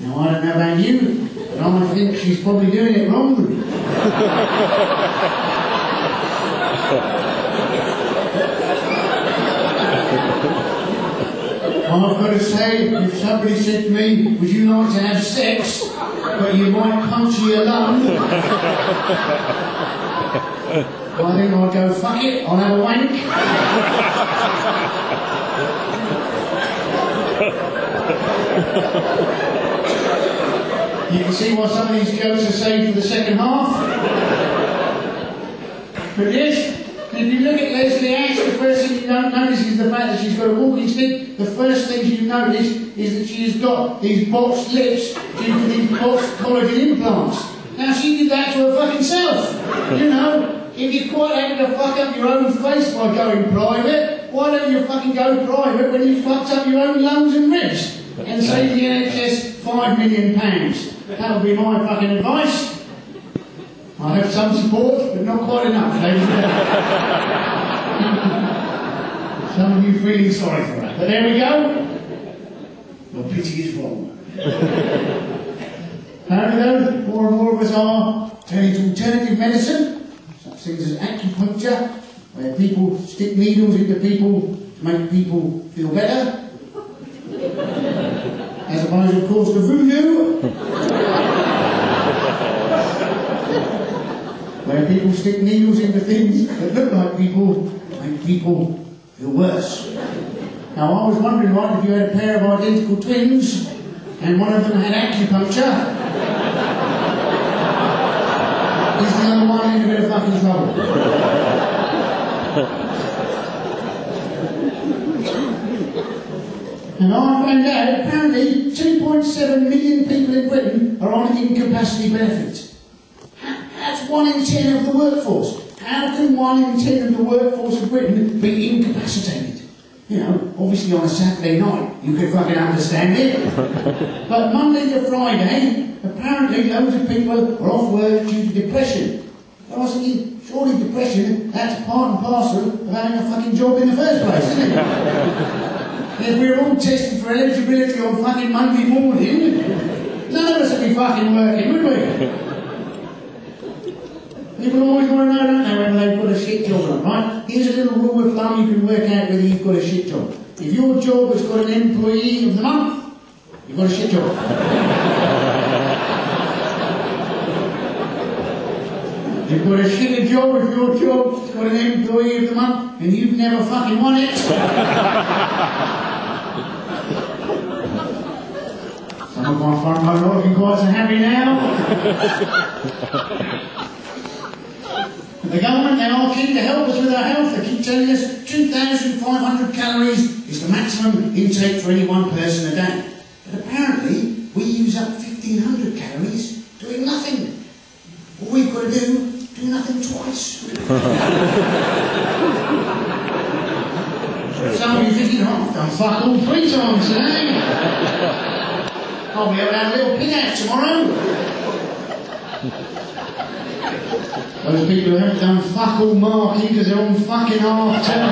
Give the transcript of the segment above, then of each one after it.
Now, I don't know about you, but I think she's probably doing it wrong. I've got to say, if somebody said to me, would you like to have sex, but you might puncture your lung, I think I'd go, fuck it, I'll have a wank. You can see why some of these jokes are saved for the second half. But yes, if you look at Leslie Ash, the first thing you don't notice is the fact that she's got a walking stick. The first thing you notice is that she has got these boxed lips due to these boxed collagen implants. Now, she did that to her fucking self. You know, if you're quite happy to fuck up your own face by going private, why don't you fucking go private when you fucked up your own lungs and ribs and save the NHS £5 million? That would be my fucking advice. I have some support, but not quite enough, ladies and gentlemen. Some of you feeling sorry for her. But there we go. Your pity is wrong. Apparently though, more and more of us are turning to alternative medicine, such things as acupuncture, where people stick needles into people to make people feel better. As opposed, of course, to voodoo, where people stick needles into things that look like people to make people feel worse. Now, I was wondering, right, if you had a pair of identical twins and one of them had acupuncture, is the other one in a bit of fucking trouble? And I found out, apparently, 2.7 million people in Britain are on incapacity benefits. That's 1 in 10 of the workforce. How can 1 in 10 of the workforce of Britain be incapacitated? You know, obviously on a Saturday night, you could fucking understand it. But Monday to Friday, apparently loads of people are off work due to depression. I was thinking, surely depression, that's part and parcel of having a fucking job in the first place, isn't it? If we were all tested for eligibility on fucking Monday morning, none of us would be fucking working, would we? People always want to know, don't they, whether they've got a shit job or not, right? Here's a little rule of thumb you can work out whether you've got a shit job. If your job has got an employee of the month, you've got a shit job. You've got a shitty job if your job's got an employee of the month and you've never fucking won it. Some of my front row not looking quite so happy now. The government, they are keen to help us with our health. They keep telling us 2,500 calories is the maximum intake for any one person a day. But apparently, we use up 1,500 calories doing nothing. All we've got to do nothing twice. Some of you thinking, oh, I've done fuck all 3 times today. I'll be able to have a little pig out tomorrow. Those people who haven't done fuck all marking because they're on fucking half term.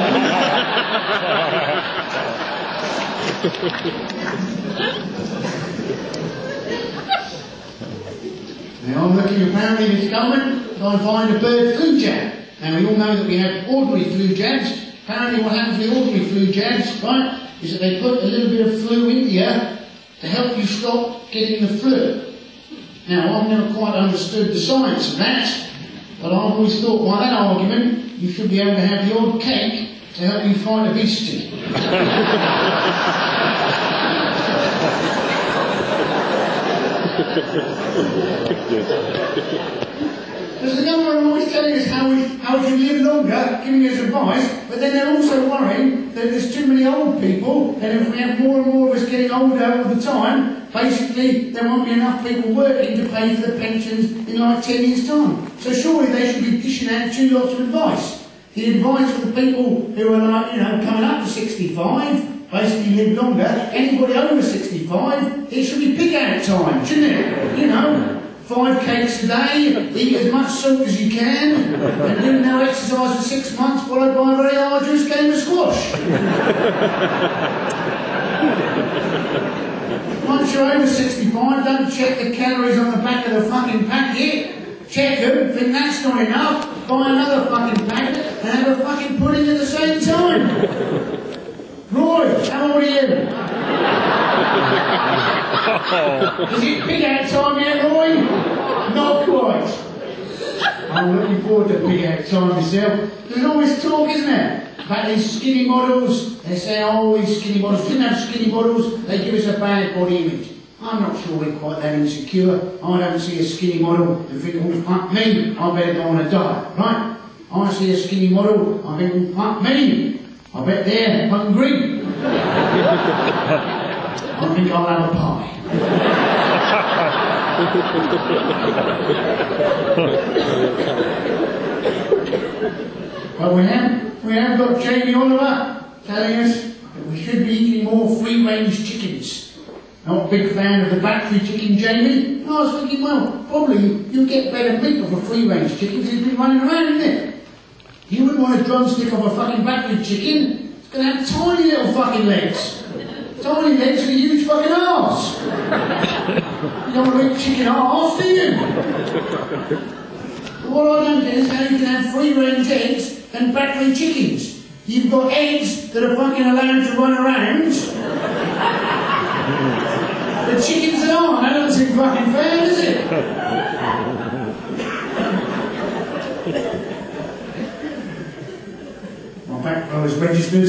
Now I'm looking apparently in this government to try and find a bird flu jab. Now we all know that we have ordinary flu jabs. Apparently what happens with ordinary flu jabs, right, is that they put a little bit of flu into you to help you stop getting the flu. Now I've never quite understood the science of that, but I've always thought by that argument you should be able to have the odd cake to help you fight obesity. Because the government are always telling us how we live longer, giving us advice, but then they're also worrying that there's too many old people, and if we have more and more of us getting older all the time, basically there won't be enough people working to pay for the pensions in like 10 years' time. So surely they should be dishing out 2 lots of advice. The advice for the people who are like, you know, coming up to 65, basically live longer. Anybody over 65, it should be pig out time, shouldn't it? You know, 5 cakes a day, eat as much soup as you can, and do no exercise for 6 months, followed by a very arduous game of squash. once you're over 65, don't check the calories on the back of the fucking packet. Check them, think that's not enough, buy another fucking packet and have a fucking pudding at the same time. Roy, how old are you? Is it pig out time yet, Roy? Not quite. I'm looking forward to pig out time myself. There's always talk, isn't there? About these skinny models. They say, oh, these skinny models. Didn't have skinny models, they give us a bad body image. I'm not sure we're quite that insecure. I don't see a skinny model and think, oh, fuck me, I better go on a diet, right? I see a skinny model, I think, oh, fuck me, I bet they're hungry. I think I'll have a pie. Well, we have got Jamie Oliver telling us that we should be eating more free-range chickens. Not a big fan of the battery chicken, Jamie. I was thinking, well, probably you'll get better meat off a free-range chicken because it's been running around, isn't it? You wouldn't want a drumstick off a fucking battery chicken. It's going to have tiny little fucking legs. Tiny legs and a huge fucking arse. You don't want to eat chicken arse, do you? What I don't get is how you can have free-range eggs and battery chickens. You've got eggs that are fucking allowed to run around. The chickens that aren't. That doesn't seem fucking fair, does it? My back row is registered.